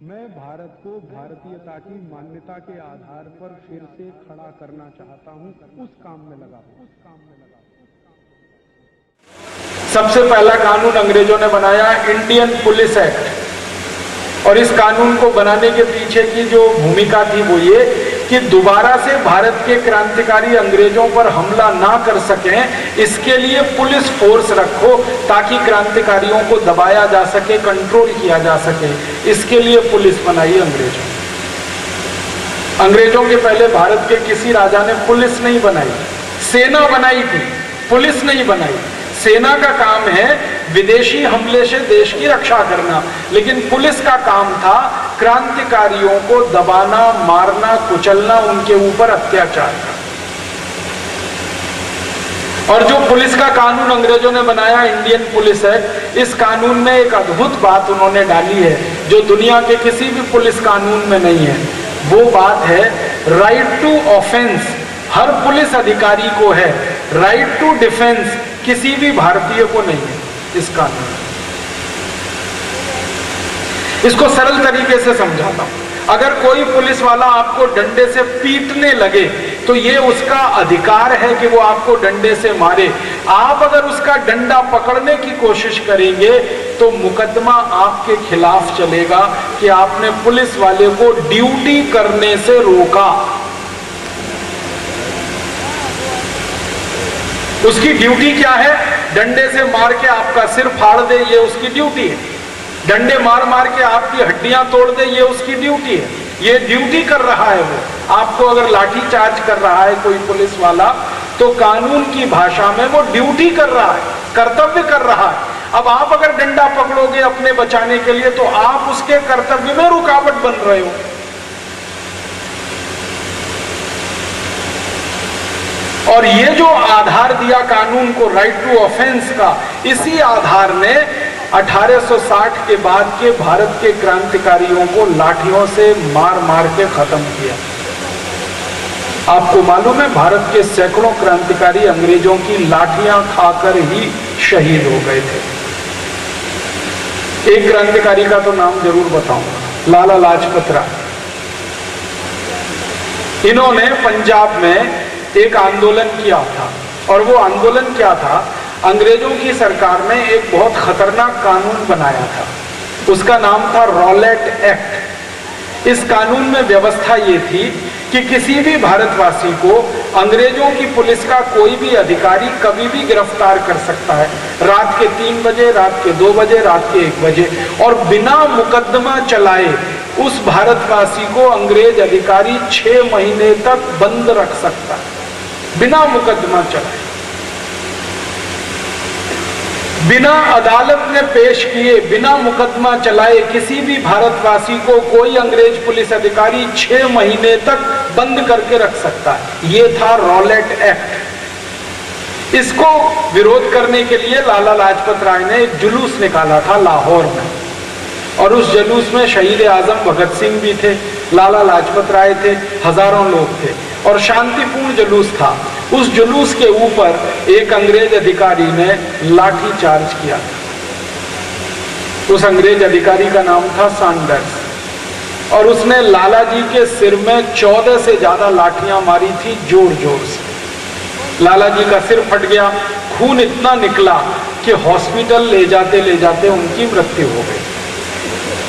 मैं भारत को भारतीयता की मान्यता के आधार पर फिर से खड़ा करना चाहता हूं, उस काम में लगा हूं। सबसे पहला कानून अंग्रेजों ने बनाया इंडियन पुलिस एक्ट, और इस कानून को बनाने के पीछे की जो भूमिका थी वो ये कि दोबारा से भारत के क्रांतिकारी अंग्रेजों पर हमला ना कर सकें, इसके लिए पुलिस फोर्स रखो ताकि क्रांतिकारियों को दबाया जा सके, कंट्रोल किया जा सके। इसके लिए पुलिस बनाई अंग्रेजों। अंग्रेजों के पहले भारत के किसी राजा ने पुलिस नहीं बनाई, सेना बनाई थी, पुलिस नहीं बनाई। सेना का काम है विदेशी हमले से देश की रक्षा करना, लेकिन पुलिस का काम था क्रांतिकारियों को दबाना, मारना, कुचलना, उनके ऊपर अत्याचार करना। और जो पुलिस का कानून अंग्रेजों ने बनाया, इंडियन पुलिस एक्ट, इस कानून में एक अद्भुत बात उन्होंने डाली है जो दुनिया के किसी भी पुलिस कानून में नहीं है। वो बात है राइट टू ऑफेंस हर पुलिस अधिकारी को है, राइट टू डिफेंस किसी भी भारतीय को नहीं है इस कानून में। इसको सरल तरीके से समझाता हूं। अगर कोई पुलिस वाला आपको डंडे से पीटने लगे तो ये उसका अधिकार है कि वो आपको डंडे से मारे। आप अगर उसका डंडा पकड़ने की कोशिश करेंगे तो मुकदमा आपके खिलाफ चलेगा कि आपने पुलिस वाले को ड्यूटी करने से रोका। उसकी ड्यूटी क्या है? डंडे से मार के आपका सिर फाड़ दे, ये उसकी ड्यूटी है। डंडे मार मार के आपकी हड्डियां तोड़ दे, ये उसकी ड्यूटी है। ये ड्यूटी कर रहा है वो। आपको अगर लाठी चार्ज कर रहा है कोई पुलिस वाला तो कानून की भाषा में वो ड्यूटी कर रहा है, कर्तव्य कर रहा है। अब आप अगर डंडा पकड़ोगे अपने बचाने के लिए तो आप उसके कर्तव्य में रुकावट बन रहे हो। और ये जो आधार दिया कानून को राइट टू ऑफेंस का, इसी आधार ने 1860 के बाद के भारत के क्रांतिकारियों को लाठियों से मार मार के खत्म किया। आपको मालूम है भारत के सैकड़ों क्रांतिकारी अंग्रेजों की लाठियां खाकर ही शहीद हो गए थे। एक क्रांतिकारी का तो नाम जरूर बताऊंगा, लाला लाजपत राय। इन्होंने पंजाब में एक आंदोलन किया था, और वो आंदोलन क्या था? अंग्रेजों की सरकार ने एक बहुत खतरनाक कानून बनाया था, उसका नाम था रॉलेट एक्ट। इस कानून में व्यवस्था ये थी कि किसी भी भारतवासी को अंग्रेजों की पुलिस का कोई भी अधिकारी कभी भी गिरफ्तार कर सकता है, रात के 3 बजे, रात के 2 बजे, रात के 1 बजे, और बिना मुकदमा चलाए उस भारतवासी को अंग्रेज अधिकारी 6 महीने तक बंद रख सकता है, बिना मुकदमा चलाए। बिना अदालत में पेश किए, बिना मुकदमा चलाए किसी भी भारतवासी को कोई अंग्रेज पुलिस अधिकारी 6 महीने तक बंद करके रख सकता है। ये था रॉलेट एक्ट। इसको विरोध करने के लिए लाला लाजपत राय ने एक जुलूस निकाला था लाहौर में, और उस जुलूस में शहीद आजम भगत सिंह भी थे, लाला लाजपत राय थे, हजारों लोग थे, और शांतिपूर्ण जुलूस था। उस जुलूस के ऊपर एक अंग्रेज अधिकारी ने लाठी चार्ज किया। उस अंग्रेज अधिकारी का नाम था सैंडर्स, और उसने लाला जी के सिर में 14 से ज्यादा लाठियां मारी थी, जोर जोर से। लाला जी का सिर फट गया, खून इतना निकला कि हॉस्पिटल ले जाते उनकी मृत्यु हो गई।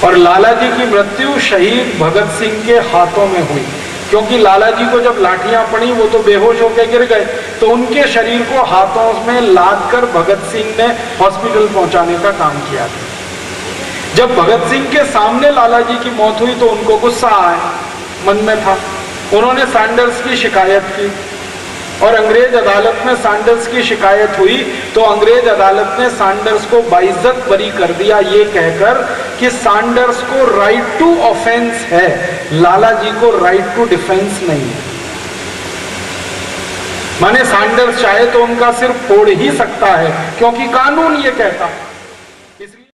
और लाला जी की मृत्यु शहीद भगत सिंह के हाथों में हुई, क्योंकि लाला जी को जब लाठियां पड़ी वो तो बेहोश होकर गिर गए, तो उनके शरीर को हाथों में लाद कर भगत सिंह ने हॉस्पिटल पहुंचाने का काम किया था। जब भगत सिंह के सामने लाला जी की मौत हुई तो उनको गुस्सा आया, मन में था। उन्होंने सैंडर्स की शिकायत की, और अंग्रेज अदालत में सैंडर्स की शिकायत हुई तो अंग्रेज अदालत ने सैंडर्स को बाइज्जत बरी कर दिया, ये कहकर कि सैंडर्स को राइट टू ऑफेंस है, लाला जी को राइट टू डिफेंस नहीं है। माने सैंडर्स चाहे तो उनका सिर फोड़ ही सकता है, क्योंकि कानून ये कहता है।